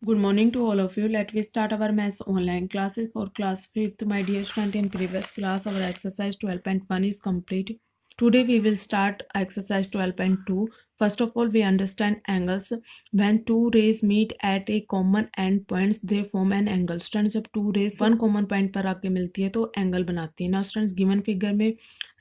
Good morning to all of you. Let we start our maths online classes for class 5th. My dear student, in previous class our exercise 12.1 is complete. Today we will start exercise 12.2. First of all, we understand angles. When two rays meet at a common end points, they form an angle. Students, जब two rays one common point पर आके मिलती है तो angle बनाती है. Now students, given figure में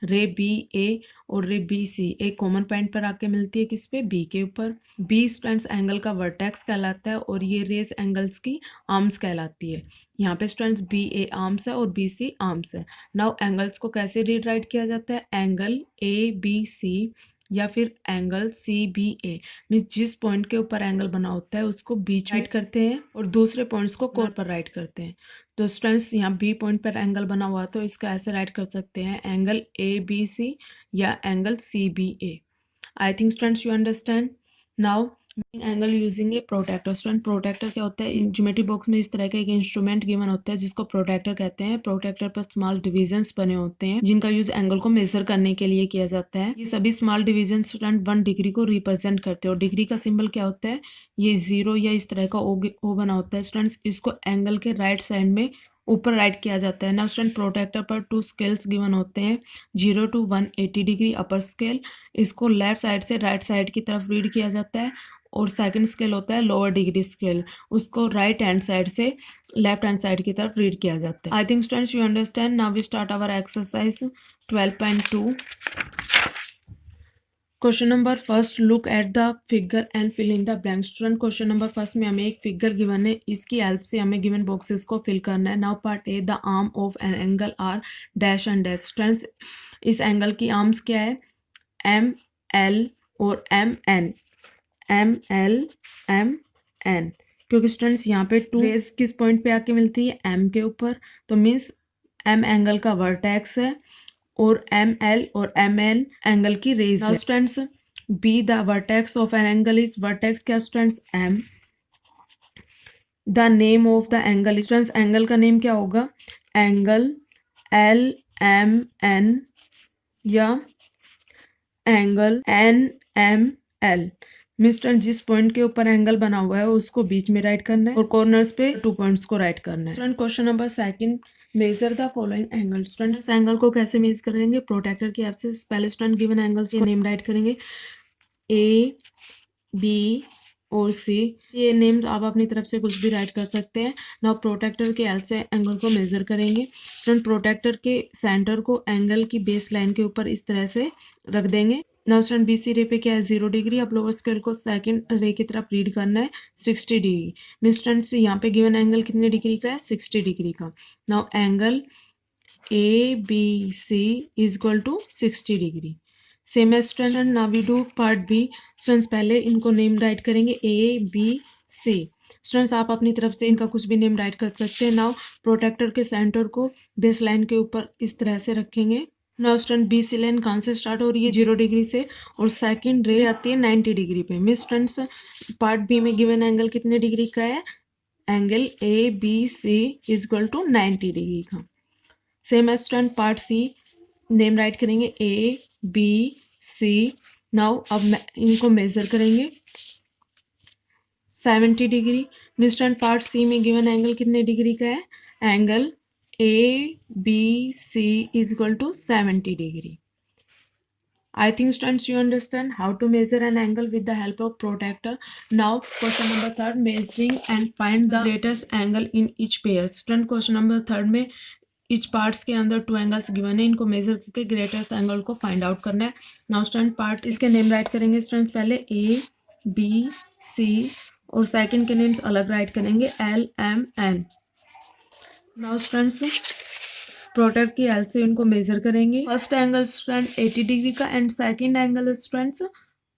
रे बी ए और रे बी सी एक कॉमन पॉइंट पर आके मिलती है किस पे, बी के ऊपर. बी स्टूडेंट्स एंगल का वर्टेक्स कहलाता है और ये रेस एंगल्स की आर्म्स कहलाती है. यहाँ पे स्टूडेंट्स बी ए आर्म्स है और बी सी आर्म्स है. नाउ एंगल्स को कैसे रीड राइट किया जाता है, एंगल ए बी सी या फिर एंगल सी बी ए. मीन्स जिस पॉइंट के ऊपर एंगल बना होता है उसको बीच राइट करते हैं और दूसरे पॉइंट्स को कोण पर राइट करते हैं. तो स्टूडेंट्स यहाँ बी पॉइंट पर एंगल बना हुआ तो इसको ऐसे राइट कर सकते हैं, एंगल ए बी सी या angle C B A. I think students you understand. Now angle using a protractor. Student protractor क्या होता है, ज्योमेट्री बॉक्स में इस तरह का एक इंस्ट्रूमेंट गिवन होता है जिसको प्रोटेक्टर कहते हैं. प्रोटेक्टर पर स्मॉल डिविजन्स बने होते हैं जिनका यूज एंगल को मेजर करने के लिए किया जाता है. ये सभी स्मॉल डिविजन स्टूडेंट 1 डिग्री को रिप्रेजेंट करते हैं और डिग्री का सिंबल क्या होता है, ये 0 या इस तरह का ओ बना होता है. स्टूडेंट्स इसको एंगल के राइट साइड में ऊपर राइट किया जाता है. नाउ स्टूडेंट प्रोटेक्टर पर 2 स्केल्स गिवन होते हैं, 0 to 180 डिग्री अपर स्केल. इसको लेफ्ट साइड से राइट साइड की तरफ रीड किया जाता है और सेकंड स्केल होता है लोअर डिग्री स्केल, उसको राइट हैंड साइड से लेफ्ट हैंड साइड की तरफ रीड किया जाता है. I think students you understand. Now we start our exercise 12.2. Question number first, look at the figure and fill in the blank. Student question number first में हमें एक figure given है, इसकी हेल्प से हमें गिवन बॉक्सेस को fill करना है. Now part A, the arm of an angle are dash and dash. Students इस एंगल की आर्म्स क्या है, एम एल और M N. M L M N, क्योंकि स्टूडेंट्स यहाँ पे टू रेज किस पॉइंट पे आके मिलती है, एम के ऊपर. तो मीन्स एम एंगल का वर्टेक्स है और एम एल और एम एन एंगल की रेज है. Students be the vertex of an angle is, vertex क्या students, M. The name of the angle, students angle का नेम क्या होगा, एंगल एल एम एन या angle N M L. Mister जिस point के ऊपर एंगल बना हुआ है उसको बीच में राइट करना है और कॉर्नर्स पे 2 पॉइंट्स को राइट करना है. Student question number second, measure the following angle. Student angle को कैसे मेज करेंगे, प्रोटेक्टर की हेल्प से. पहले स्टूडेंट गिवन एंगल्स के नेम राइट करेंगे, ए बी और सी. ये नेम्स आप अपनी तरफ से कुछ भी राइट कर सकते हैं. नाउ प्रोटेक्टर के हेल्प से एंगल को मेजर करेंगे. स्टूडेंट प्रोटेक्टर के सेंटर को एंगल की बेस लाइन के ऊपर इस तरह से रख देंगे. नाउ स्टूडेंट बी सी रे पे क्या है, 0 डिग्री. अब लोअर स्केल को सेकंड रे की तरफ रीड करना है 60 डिग्री. मींस स्टूडेंट यहाँ पे गिवन एंगल कितने डिग्री का है, 60 डिग्री का. Now angle A B C is equal to 60 degree. Same as student now we do part B. Students पहले इनको नेम राइट करेंगे, ए बी सी. स्टूडेंट्स आप अपनी तरफ से इनका कुछ भी नेम राइट कर सकते हैं. नाउ प्रोटेक्टर के सेंटर को बेस लाइन के ऊपर इस तरह से रखेंगे. Now student B C line कहाँ से स्टार्ट हो रही है, 0 डिग्री से और सेकंड रे आती है 90 डिग्री पे. मिस स्टूडेंट्स पार्ट बी में गिवन एंगल कितने डिग्री का है, angle A B C is equal to 90 degree का. Same as student part C, name write करेंगे ए बी सी. नाउ अब इनको मेजर करेंगे 70 degree. Miss student part C में गिवन एंगल कितने डिग्री का है, angle A B C is equal to 70 degree. I think students you understand how to measure an angle with the help of protractor. Now question number third, measuring and find the greatest angle in each pair. Student question number third में each parts के अंदर 2 angles given है, इनको major करके greatest angle को find out करना है. Now student part इसके नेम राइट करेंगे. स्टूडेंट्स पहले ए बी सी और सेकंड के नेम्स अलग राइट करेंगे, L M N. Now students protractor की हेल्प से इनको मेजर करेंगे. फर्स्ट एंगल स्टूडेंट 80 डिग्री का and second angle students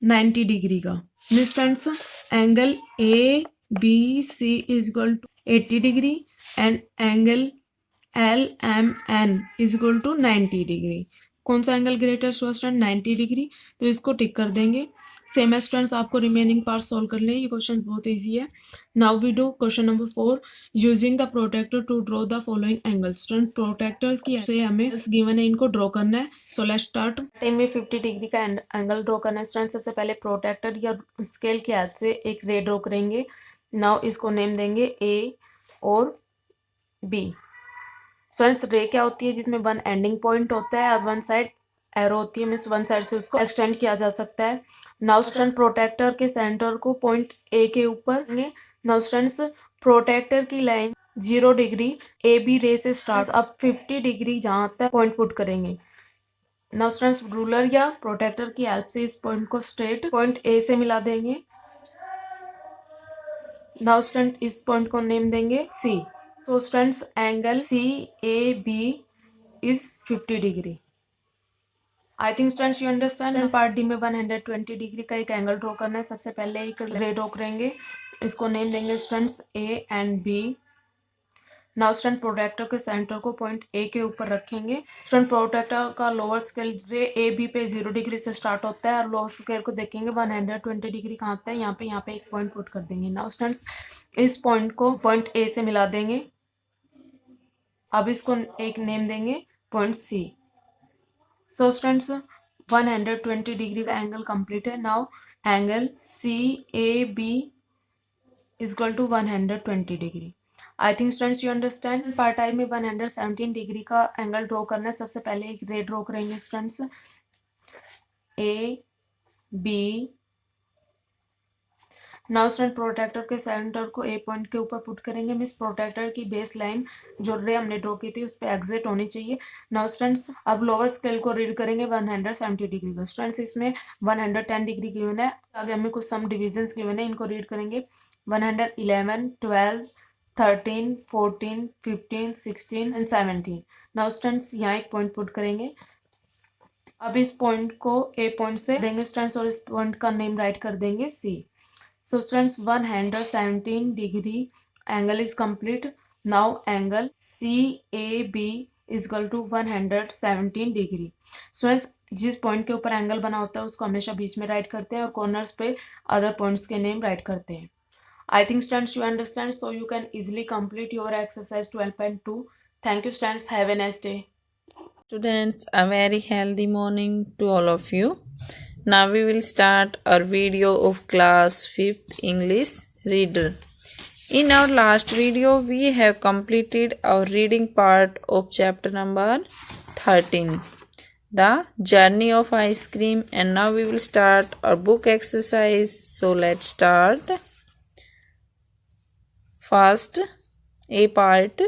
90 degree का. Means students angle A B C is equal to 80 degree and angle L M N is equal to 90 degree. कौन सा angle greatest हुआ student, 90 degree. तो इसको टिक कर देंगे. Same है स्टूडेंट्स, आपको रिमेनिंग पार्ट सॉल्व कर लें, ये क्वेश्चन बहुत इजी है. Now we do question number 4, using the protractor to draw the following angles. Student protractor की से हमें गिवन है, इनको ड्रॉ करना है. So let's start. में 50 डिग्री का एंगल ड्रॉ करना है. स्टूडेंट सबसे पहले प्रोटेक्टर या स्केल की हेल्प से एक रे ड्रॉ करेंगे. नाउ इसको नेम देंगे ए और बी। स्टूडेंट्स रे क्या होती है, जिसमें वन एंडिंग पॉइंट होता है और वन साइड एरो होती है, मीन्स वन साइड से उसको एक्सटेंड किया जा सकता है। नाउ स्टूडेंट प्रोटेक्टर के सेंटर को पॉइंट ए के ऊपर। नाउ स्टूडेंट्स प्रोटेक्टर की लाइन 0 डिग्री ए बी रे से स्टार्ट, अब 50 डिग्री जहां तक पॉइंट पुट करेंगे। नाउ स्टूडेंट्स रूलर या प्रोटेक्टर की हेल्प से इस पॉइंट को स्ट्रेट पॉइंट ए से मिला देंगे। नाउ स्टूडेंट इस पॉइंट को नेम देंगे सी। So students, angle CAB is 50 degree. I think students you understand. Part D में 120 डिग्री का एक एंगल ड्रॉ करना है। सबसे पहले एक रे ड्रॉ करेंगे, इसको नेम देंगे students A and B. Now student protractor के सेंटर को पॉइंट ए के ऊपर रखेंगे। स्टूडेंट प्रोटेक्टर का lower scale ray A B पे 0 डिग्री से स्टार्ट होता है और लोअर स्केल को देखेंगे 120 डिग्री कहाँ आता है, यहाँ पे एक पॉइंट पुट कर देंगे। नाउ स्टूडेंट्स इस पॉइंट को पॉइंट ए से मिला देंगे। अब इसको एक नेम देंगे point C. So students 120 degree का एंगल कंप्लीट है। Now angle C A B is equal to 120 degree. I think students you understand. Part I में 117 डिग्री का एंगल ड्रॉ करना है। सबसे पहले एक रे ड्रॉ करेंगे students A B. Now student protractor के सेंटर को ए पॉइंट के ऊपर पुट करेंगे, मीन्स प्रोटेक्टर की बेस लाइन जो रे हमने ड्रॉ की थी उस पर एग्जिट होनी चाहिए। नाउ स्टूडेंट्स अब लोअर स्केल को रीड करेंगे 170 डिग्री का। स्टूडेंट्स इसमें 110 डिग्री गिवन है, आगे हमें कुछ सम डिविजन्स गिवन है, इनको रीड करेंगे 111, 12, 13, 14, 15, 16 एंड 17। नाउ स्टूडेंट्स यहाँ एक पॉइंट पुट करेंगे। अब इस पॉइंट को ए पॉइंट से देंगे स्टूडेंट्स और इस पॉइंट का नेम राइट कर देंगे सी। So students 117 degree angle is complete. Now angle CAB is equal to 117 degree. Students जिस पॉइंट के ऊपर एंगल बना होता है उसको हमेशा बीच में राइट करते हैं और कॉर्नर्स पे अदर पॉइंट्स के नेम राइट करते हैं। आई think students you understand, so you can easily complete your exercise 12.2। Thank you students, have a nice day. Students, a very healthy morning to all of you. Now we will start our video of class 5th English reader. In our last video, we have completed our reading part of chapter number 13, The Journey of Ice Cream, and now we will start our book exercise. So let's start. First, A part,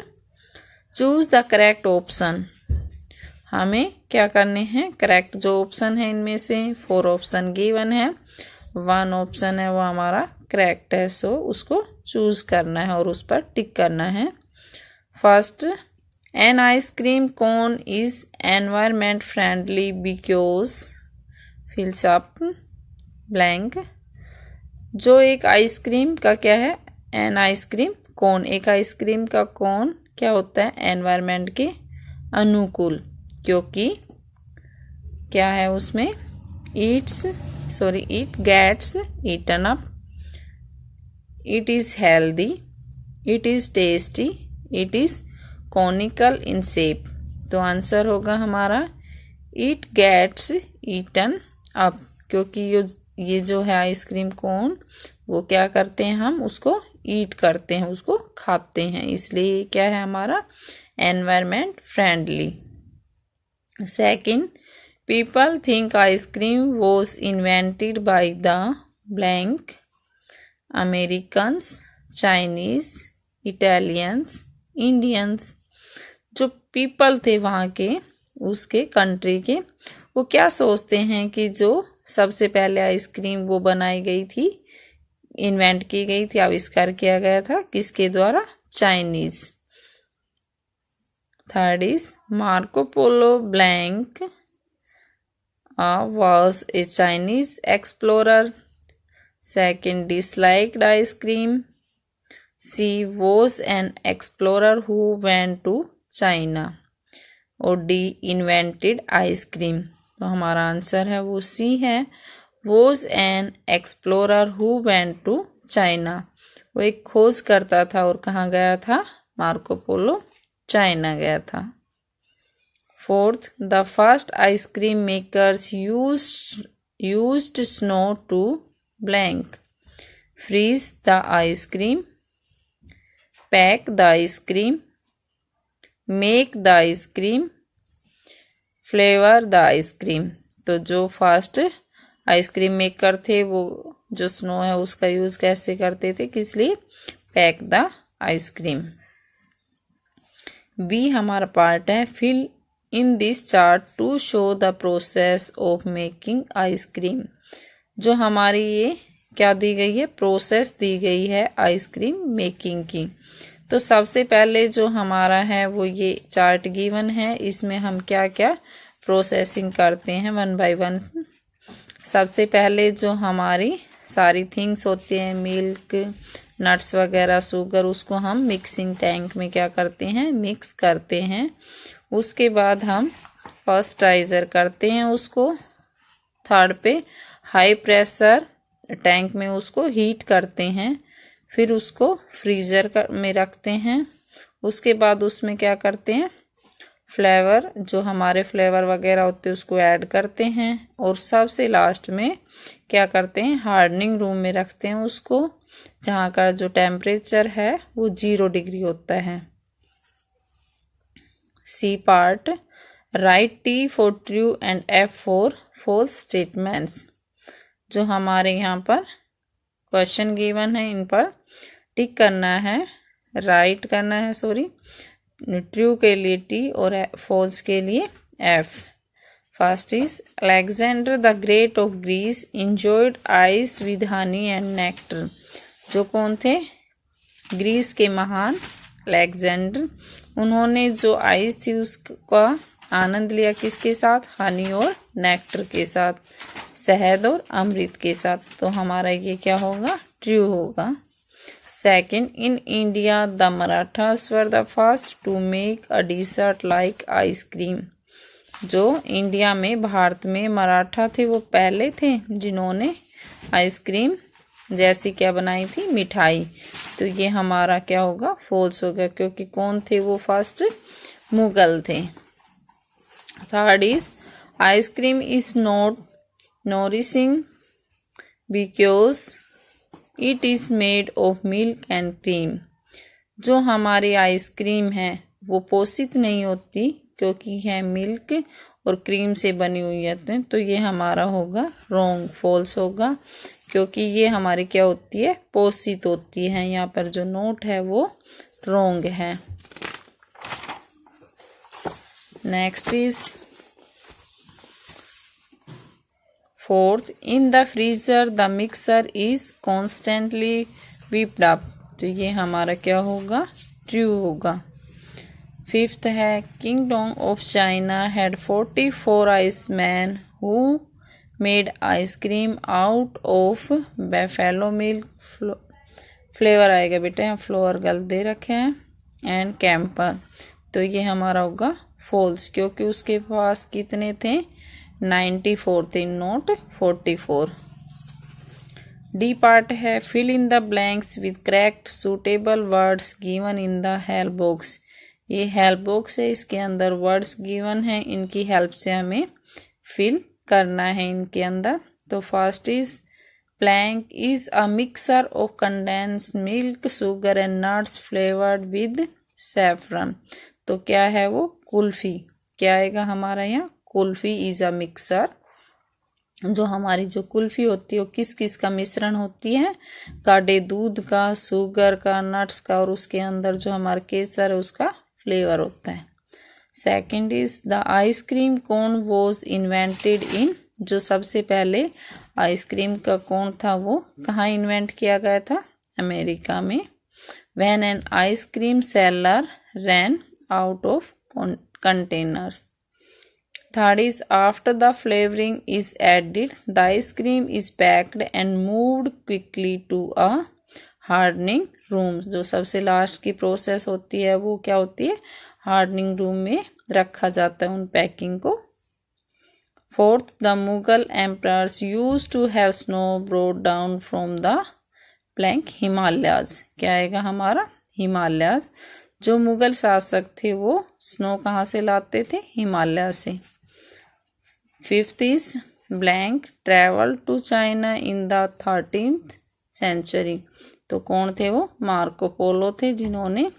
choose the correct option. हमें क्या करने हैं, correct जो option है इनमें से 4 option given है, 1 option है वो हमारा करेक्ट है, सो उसको चूज करना है और उस पर टिक करना है। First, an ice cream cone is environment friendly because फिल्स up blank. जो एक आइसक्रीम का क्या है, एन आइसक्रीम कोन, एक आइसक्रीम का कोन क्या होता है, एनवायरमेंट के अनुकूल, क्योंकि क्या है उसमें it gets eaten up, it is healthy, it is tasty, it is conical in shape. तो आंसर होगा हमारा इट गेट्स ईटन अप, क्योंकि ये जो है आइसक्रीम कोन वो क्या करते हैं, हम उसको ईट करते हैं, उसको खाते हैं, इसलिए क्या है हमारा environment friendly. Second, people think ice cream was invented by the blank, Americans, Chinese, Italians, Indians। जो people थे वहाँ के, उसके कंट्री के, वो क्या सोचते हैं कि जो सबसे पहले आइसक्रीम वो बनाई गई थी, इन्वेंट की गई थी, आविष्कार किया गया था, किसके द्वारा, Chinese. Third is Marco Polo blank was a Chinese explorer. Second, disliked ice cream. C was an explorer who went to China. और D invented ice cream. तो हमारा आंसर है वो C है, was an explorer who went to China. वो एक खोज करता था और कहाँ गया था, मार्को पोलो चाइना गया था। Fourth, the first ice cream makers used snow to blank, freeze the ice cream, pack the ice cream, make the ice cream, flavor the ice cream। तो जो फर्स्ट आइसक्रीम मेकर थे वो जो snow है उसका use कैसे करते थे, किस लिए, पैक द आइसक्रीम। बी हमारा पार्ट है fill in this chart to show the process of making ice cream. जो हमारी ये क्या दी गई है, प्रोसेस दी गई है आइसक्रीम मेकिंग की। तो सबसे पहले जो हमारा है वो ये चार्ट गिवन है, इसमें हम क्या क्या प्रोसेसिंग करते हैं वन बाय वन। सबसे पहले जो हमारी सारी थिंग्स होती हैं, मिल्क, नट्स वगैरह, शुगर, उसको हम मिक्सिंग टैंक में क्या करते हैं, मिक्स करते हैं। उसके बाद हम पास्चराइजर करते हैं उसको। थर्ड पे हाई प्रेशर टैंक में उसको हीट करते हैं, फिर उसको फ्रीजर में रखते हैं। उसके बाद उसमें क्या करते हैं, फ्लेवर, जो हमारे फ्लेवर वगैरह होते हैं उसको ऐड करते हैं। और सबसे लास्ट में क्या करते हैं, हार्डनिंग रूम में रखते हैं उसको, जहाँ का जो टेम्परेचर है वो 0 डिग्री होता है। C part, write T for true and F for false statements. जो हमारे यहाँ पर क्वेश्चन गिवन है इन पर टिक करना है, राइट करना है, सॉरी, ट्रू के लिए टी और फॉल्स के लिए F. First is Alexander the great of Greece enjoyed ice with honey and nectar. जो कौन थे, ग्रीस के महान अलेक्जेंडर, उन्होंने जो आइस थी उसका आनंद लिया किसके साथ, हनी और नेक्टर के साथ, शहद और अमृत के साथ। तो हमारा ये क्या होगा, ट्रू होगा। Second, in India the Marathas were the first to make a dessert like ice cream. जो इंडिया में, भारत में मराठा थे वो पहले थे जिन्होंने आइसक्रीम जैसी क्या बनाई थी, मिठाई। तो ये हमारा क्या होगा, फॉल्स होगा, क्योंकि कौन थे वो, फर्स्ट मुगल थे। Third is ice cream is not nourishing because it is made of milk and cream. जो हमारी आइसक्रीम है वो पोषित नहीं होती क्योंकि है मिल्क और क्रीम से बनी हुई है। तो ये हमारा होगा रॉन्ग, फॉल्स होगा, क्योंकि ये हमारी क्या होती है, पोषित होती है। यहाँ पर जो नोट है वो रॉन्ग है। Next is fourth, in the freezer the mixer is constantly whipped up। तो ये हमारा क्या होगा, ट्रू होगा। फिफ्थ है kingdom of China had 44 Iceman who made ice cream out of buffalo milk, flavour आएगा बेटा, यहाँ फ्लोर गलत दे रखे हैं, एंड कैंपर। तो ये हमारा होगा फॉल्स, क्योंकि उसके पास कितने थे, 94 थे, नोट 44। डी पार्ट है fill in the blanks with correct suitable words given in the help box. ये हेल्प बॉक्स है, इसके अंदर वर्ड्स गिवन है, इनकी हेल्प से हमें फिल करना है इनके अंदर। तो first is blank is a mixture of condensed milk, sugar and nuts flavoured with saffron. तो क्या है वो, कुल्फी। क्या आएगा हमारा यहाँ, कुल्फी इज अ मिक्सर। जो हमारी जो कुल्फी होती है वो किस किस का मिश्रण होती है, काढ़े दूध का, शुगर का, नट्स का, और उसके अंदर जो हमारा केसर है उसका फ्लेवर होता है। Second is the ice cream cone was invented in. जो सबसे पहले आइसक्रीम का कोन था वो कहाँ इन्वेंट किया गया था, अमेरिका में। When an ice cream seller ran out of containers. Third is after the flavoring is added, the ice cream is packed and moved quickly to a hardening room। जो सबसे लास्ट की प्रोसेस होती है वो क्या होती है, हार्डनिंग रूम में रखा जाता है उन पैकिंग को। Fourth, the Mughal emperors use to have snow brought down from the blank Himalayas. क्या आएगा हमारा, हिमालयाज। जो मुगल शासक थे वो स्नो कहाँ से लाते थे, हिमालय से। Fifth is blank travel to China in the 13th century. तो कौन थे वो? मार्को पोलो थे, जिन्होंने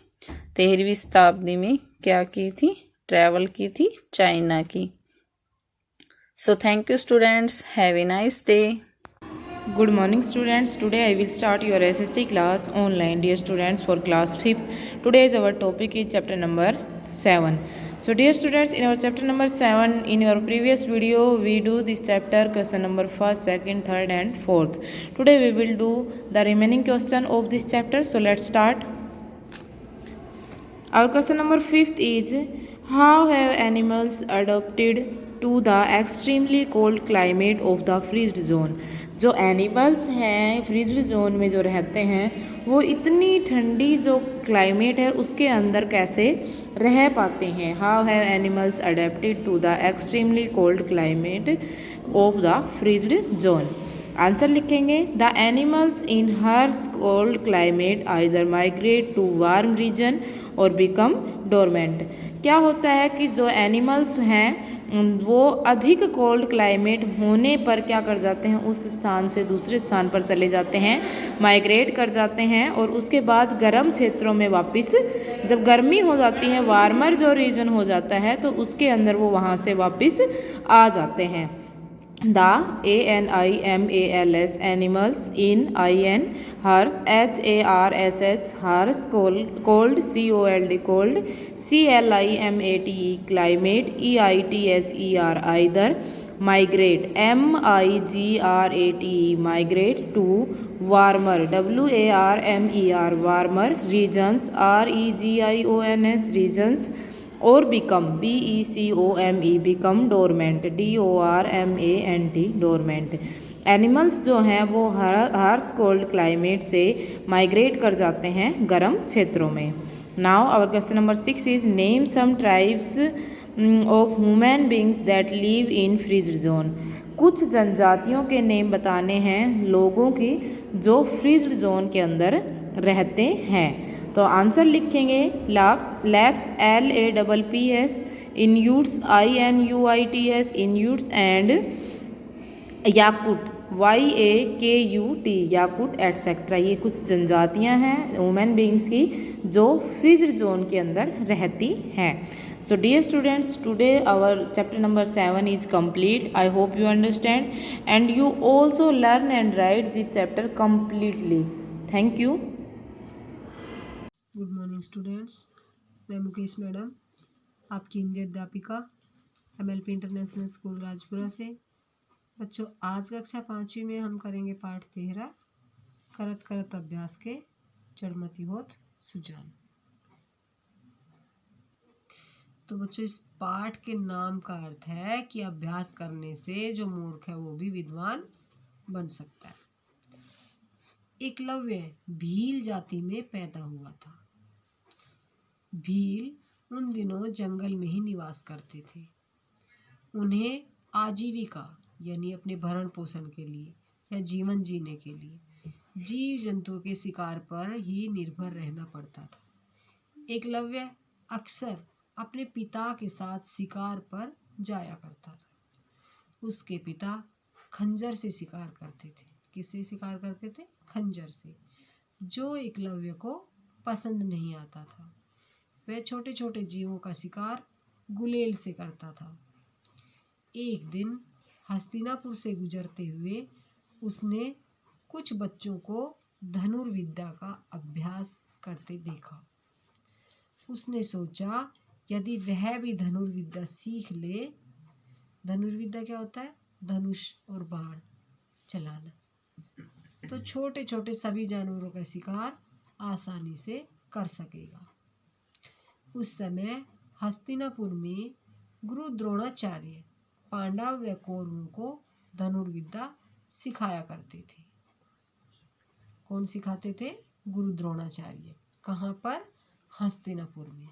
13वीं शताब्दी में क्या की थी? ट्रैवल की थी चाइना की। So thank you students. Have a nice day. Good morning students. Today I will start your SST class online. Dear students, for class 5th, today's our topic is chapter number 7. So dear students, in our chapter number 7, in your previous video we do this chapter question number 1st, 2nd, 3rd and 4th. Today we will do the remaining question of this chapter. So let's start. Our question number 5th is, how have animals adapted to the extremely cold climate of the freeze zone? जो animals हैं freezed zone में जो रहते हैं वो इतनी ठंडी जो क्लाइमेट है उसके अंदर कैसे रह पाते हैं। How have animals adapted to the extremely cold climate of the frozen zone. Answer लिखेंगे, the animals in their cold climate either migrate to warm region और बिकम डोरमेंट। क्या होता है कि जो एनिमल्स हैं वो अधिक कोल्ड क्लाइमेट होने पर क्या कर जाते हैं, उस स्थान से दूसरे स्थान पर चले जाते हैं, माइग्रेट कर जाते हैं और उसके बाद गर्म क्षेत्रों में वापस, जब गर्मी हो जाती है, वार्मर जो रीजन हो जाता है तो उसके अंदर वो वहाँ से वापस आ जाते हैं। The animals animals in in harsh harsh harsh cold cold cold climate climate either either migrate migrate to warmer warmer regions regions regions और become become dormant dormant। Animals जो हैं वो हार्श कोल्ड क्लाइमेट से migrate कर जाते हैं गर्म क्षेत्रों में। Now our question number 6 is, name some tribes of human beings that live in freezed zone. कुछ जनजातियों के नेम बताने हैं लोगों की जो फ्रीज्ड जोन के अंदर रहते हैं। तो आंसर लिखेंगे, Lapps LAPPS, Inuits INUITS Inuits and Yakut YAKUT Yakut etcetera. ये कुछ जनजातियां हैं ह्यूमन बींग्स की जो फ्रीज्ड जोन के अंदर रहती हैं। So dear students, today our chapter number 7 is complete. I hope you understand and you also learn and write this chapter completely. Thank you. Good morning students, मैं Mukesh madam, आपकी हिंदी अध्यापिका MLP international school Rajpura से। बच्चों, आज कक्षा 5वीं में हम करेंगे पाठ 13, करत करत अभ्यास के चढ़मती होत सुजान। तो बच्चों, इस पाठ के नाम का अर्थ है कि अभ्यास करने से जो मूर्ख है वो भी विद्वान बन सकता है। एकलव्य भील जाति में पैदा हुआ था। भील उन दिनों जंगल में ही निवास करते थे। उन्हें आजीविका यानी अपने भरण पोषण के लिए या जीवन जीने के लिए जीव जंतुओं के शिकार पर ही निर्भर रहना पड़ता था। एकलव्य अक्सर अपने पिता के साथ शिकार पर जाया करता था। उसके पिता खंजर से शिकार करते थे। किससे शिकार करते थे? खंजर से, जो एकलव्य को पसंद नहीं आता था। वह छोटे छोटे जीवों का शिकार गुलेल से करता था। एक दिन हस्तिनापुर से गुजरते हुए उसने कुछ बच्चों को धनुर्विद्या का अभ्यास करते देखा। उसने सोचा, यदि वह भी धनुर्विद्या सीख ले। धनुर्विद्या क्या होता है? धनुष और बाण चलाना। तो छोटे छोटे सभी जानवरों का शिकार आसानी से कर सकेगा। उस समय हस्तिनापुर में गुरु द्रोणाचार्य पांडव व कौरवों को धनुर्विद्या सिखाया करते थे। कौन सिखाते थे? गुरु द्रोणाचार्य। कहाँ पर? हस्तिनापुर में।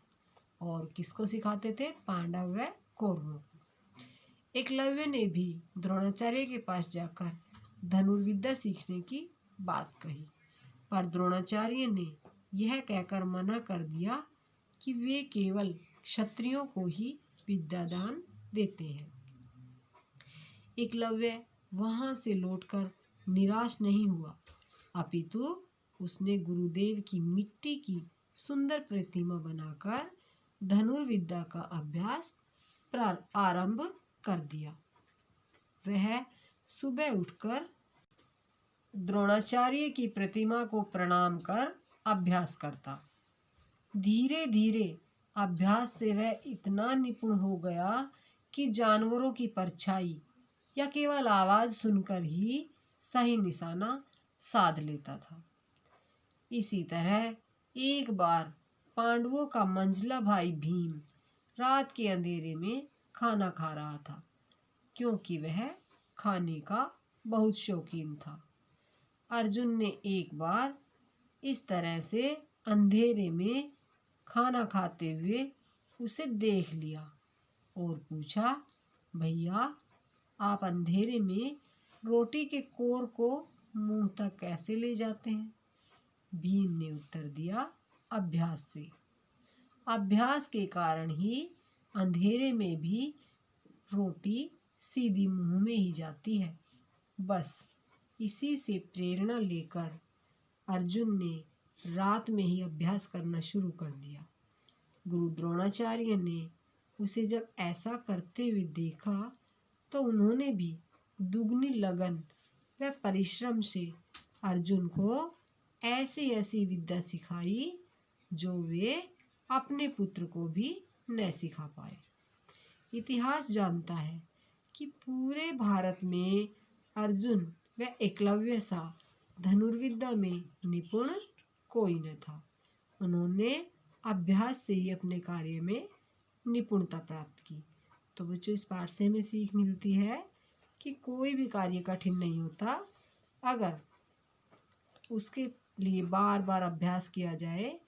और किसको सिखाते थे? पांडव व कौरवों को। एकलव्य ने भी द्रोणाचार्य के पास जाकर धनुर्विद्या सीखने की बात कही, पर द्रोणाचार्य ने यह कहकर मना कर दिया कि वे केवल क्षत्रियों को ही विद्यादान देते हैं। एकलव्य वहां से लौटकर निराश नहीं हुआ। अपितु उसने गुरुदेव की मिट्टी की सुंदर प्रतिमा बनाकर धनुर्विद्या का अभ्यास आरंभ कर दिया। वह सुबह उठकर द्रोणाचार्य की प्रतिमा को प्रणाम कर अभ्यास करता। धीरे धीरे अभ्यास से वह इतना निपुण हो गया कि जानवरों की परछाई या केवल आवाज सुनकर ही सही निशाना साध लेता था। इसी तरह एक बार पांडवों का मंझला भाई भीम रात के अंधेरे में खाना खा रहा था, क्योंकि वह खाने का बहुत शौकीन था। अर्जुन ने एक बार इस तरह से अंधेरे में खाना खाते हुए उसे देख लिया और पूछा, भैया आप अंधेरे में रोटी के कोर को मुंह तक कैसे ले जाते हैं? भीम ने उत्तर दिया, अभ्यास से। अभ्यास के कारण ही अंधेरे में भी रोटी सीधी मुंह में ही जाती है। बस इसी से प्रेरणा लेकर अर्जुन ने रात में ही अभ्यास करना शुरू कर दिया। गुरु द्रोणाचार्य ने उसे जब ऐसा करते हुए देखा तो उन्होंने भी दुगनी लगन व परिश्रम से अर्जुन को ऐसी ऐसी विद्या सिखाई जो वे अपने पुत्र को भी न सिखा पाए। इतिहास जानता है कि पूरे भारत में अर्जुन व एकलव्य सा धनुर्विद्या में निपुण कोई न था। उन्होंने अभ्यास से ही अपने कार्य में निपुणता प्राप्त की। तो बच्चों, इस पाठ से हमें सीख मिलती है कि कोई भी कार्य कठिन नहीं होता, अगर उसके लिए बार बार अभ्यास किया जाए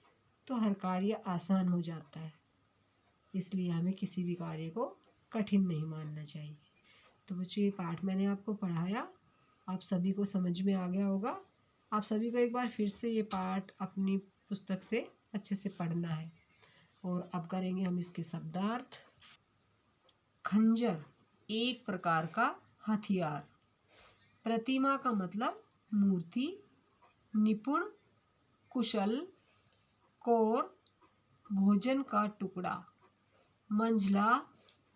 तो हर कार्य आसान हो जाता है। इसलिए हमें किसी भी कार्य को कठिन नहीं मानना चाहिए। तो बच्चों, ये पाठ मैंने आपको पढ़ाया, आप सभी को समझ में आ गया होगा। आप सभी को एक बार फिर से ये पाठ अपनी पुस्तक से अच्छे से पढ़ना है। और अब करेंगे हम इसके शब्दार्थ। खंजर एक प्रकार का हथियार। प्रतिमा का मतलब मूर्ति। निपुण, कुशल, कोर, भोजन का टुकड़ा। मंझला,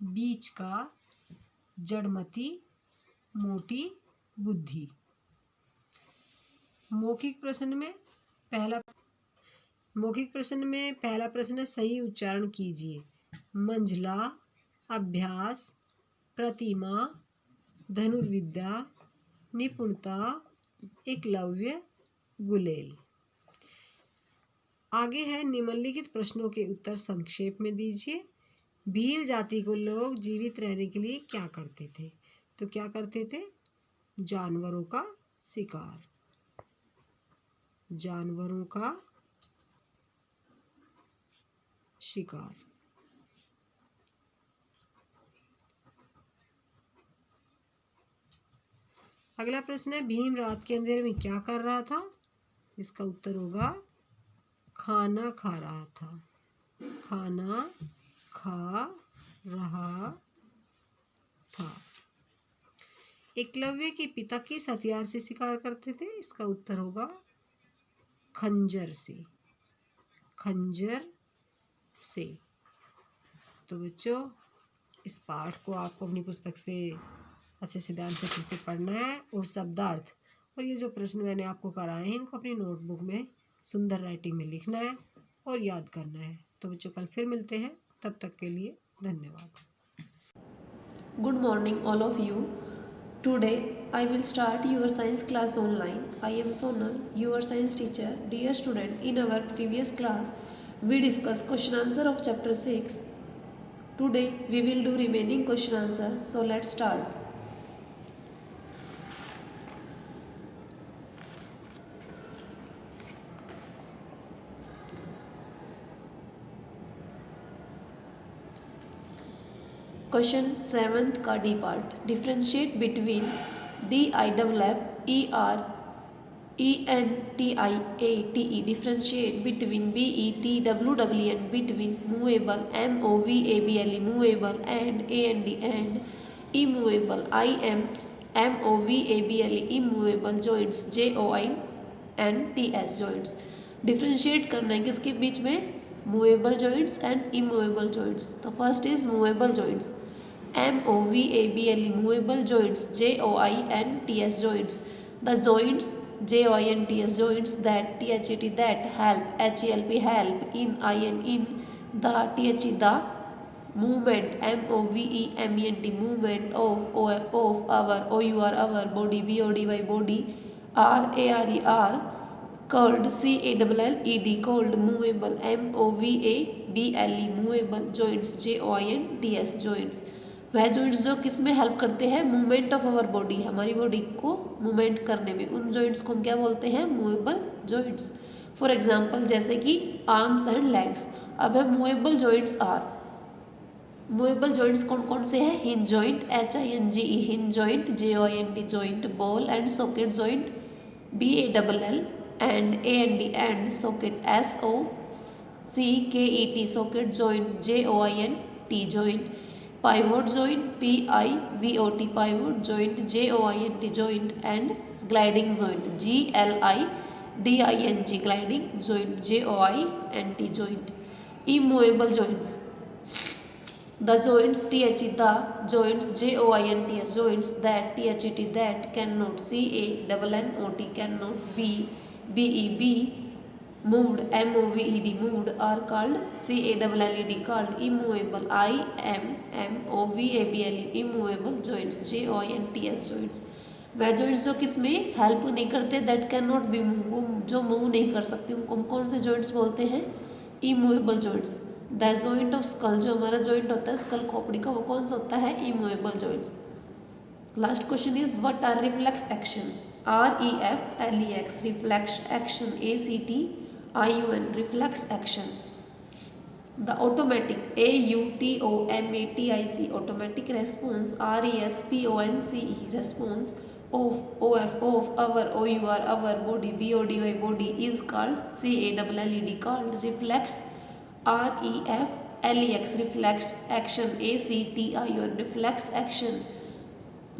बीच का, जड़मती, मोटी, बुद्धि। मौखिक प्रश्न में पहला प्रश्न है, सही उच्चारण कीजिए। मंझला, अभ्यास, प्रतिमा, धनुर्विद्या, निपुणता, एकलव्य, गुलेल। आगे है, निम्नलिखित प्रश्नों के उत्तर संक्षेप में दीजिए। भील जाति को लोग जीवित रहने के लिए क्या करते थे? तो क्या करते थे? जानवरों का शिकार। जानवरों का शिकार। अगला प्रश्न है, भीम रात के अंधेरे में क्या कर रहा था? इसका उत्तर होगा खाना खा रहा था। खाना खा रहा था। एकलव्य के पिता किस हथियार से शिकार करते थे? इसका उत्तर होगा खंजर से। खंजर से। तो बच्चों, इस पाठ को आपको अपनी पुस्तक से अच्छे से ध्यान से फिर से पढ़ना है और शब्दार्थ और ये जो प्रश्न मैंने आपको कराए हैं इनको अपनी नोटबुक में सुंदर राइटिंग में लिखना है और याद करना है। तो बच्चों, कल फिर मिलते हैं, तब तक के लिए धन्यवाद। Good morning all of you. Today I will start your science class online. I am Sonal, your science teacher. Dear student, in our previous class we discussed question answer of chapter 6. Today we will do remaining question answer. So let's start. Question 7th का D part. Differentiate between DIFFERENTIATE differentiate between BETWWN between movable MOVABLE movable and AND and immovable IMMOVABLE immovable joints JOI and T S joints. Differentiate करना है किसके बीच में, movable joints and immovable joints. तो first is movable joints, MOVABLE movable joints, JOINTS joints, the joints JOINTS joints that THET that help, HELP help, in the THE the movement, MOVEMENT movement of, OF of, our, OUR our, body, BODY body, RARE called, CALLED called, movable, MOVABLE movable joints, JOINTS joints। वह joints जो किस में help करते हैं, movement of our body, हमारी body को movement करने में, उन जॉइंट्स को हम क्या बोलते हैं, मूवेबल जॉइंट्स। फॉर एग्जांपल जैसे कि आर्म्स एंड लेग्स। अब है movable joints are, movable joints कौन कौन से हैं, hinge joint, HINGE hinge joint, JOINT joint, ball and socket joint, BALL and AND and socket, SOCKET socket joint, JOINT joint, pivot joint, PIVOT pivot joint, JOINT joint and gliding joint, GLIDING gliding joint, JOINT joint. Immovable joints, the joints THE the joints, JOINTS joints that THET that cannot, CANNOT cannot, BEB moved, MOVED moved are called, CALLED called immovable, IMMOVABLE immovable joints, JOINTS joints। वह joints जो किस में help नहीं करते, that can not be move, जो move नहीं कर सकते, उनको हम कौन से जॉइंट्स बोलते हैं, immovable joints. The joint of skull, जो हमारा जॉइंट होता है स्कल खोपड़ी का, वो कौन सा होता है, immovable joints. Last question is what are reflex action, REFLEX reflex action, ACTION reflex action. The automatic, AUTOMATIC automatic response, RESPONCE response of, OF of, our, OUR our, body, BODY body is called, CALLED called reflex, REFLEX reflex action, ACTION reflex action।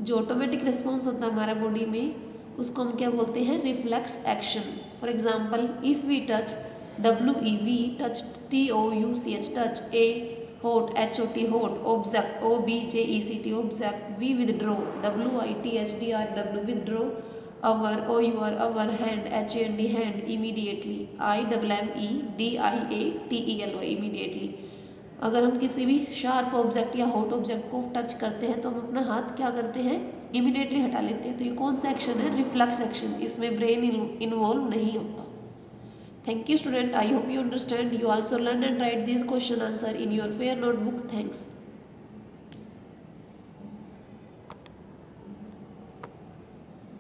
जो automatic response होता है हमारा body में, उसको हम क्या बोलते हैं, reflex action. For example if we touch, WEV touch, TOUCH touch, A hot, HOT hot, object, OBJECT object, we withdraw, WITHDRW withdraw, our, OUR our, hand, HAND hand, immediately, IMMEDIATELY immediately। अगर हम किसी भी sharp object या hot object को touch करते हैं तो हम अपना हाथ क्या करते हैं, इमीडिएटली हटा लेते हैं। तो ये कौन सा एक्शन है, रिफ्लेक्स एक्शन, इसमें ब्रेन इन्वॉल्व नहीं होता। Thank you student, I hope you understand. You also learn and write these question answer in your fair notebook. Thanks.